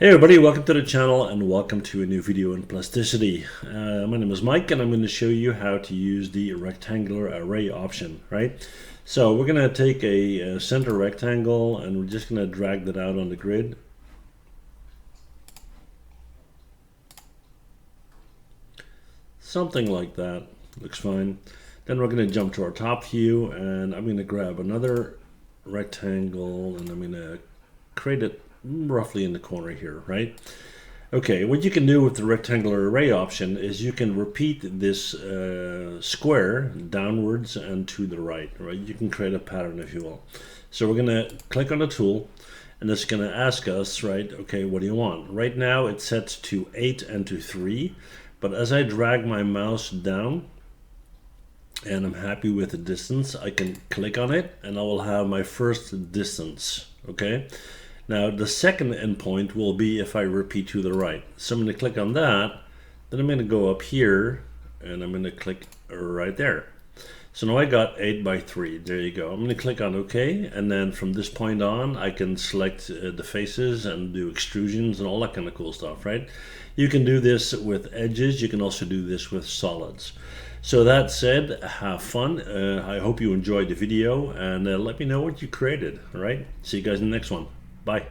Hey everybody, welcome to the channel and welcome to a new video in plasticity. My name is Mike and I'm going to show you how to use the rectangular array option, right? So we're going to take a center rectangle and we're just going to drag that out on the grid. Something like that, looks fine. Then we're going to jump to our top view and I'm going to grab another rectangle and I'm going to create it roughly in the corner here, right? Okay, what you can do with the rectangular array option is you can repeat this square downwards and to the right? You can create a pattern if you will. So we're gonna click on the tool and it's gonna ask us, right, okay, what do you want? Right now it's set to 8 and to 3, but as I drag my mouse down and I'm happy with the distance, I can click on it and I will have my first distance, okay? Now the second endpoint will be if I repeat to the right. So I'm going to click on that, then I'm going to go up here and I'm going to click right there. So now I got 8 by 3, there you go. I'm going to click on OK, and then from this point on I can select the faces and do extrusions and all that kind of cool stuff, right? You can do this with edges, you can also do this with solids. So that said, have fun. I hope you enjoyed the video and let me know what you created, all right? See you guys in the next one. Bye.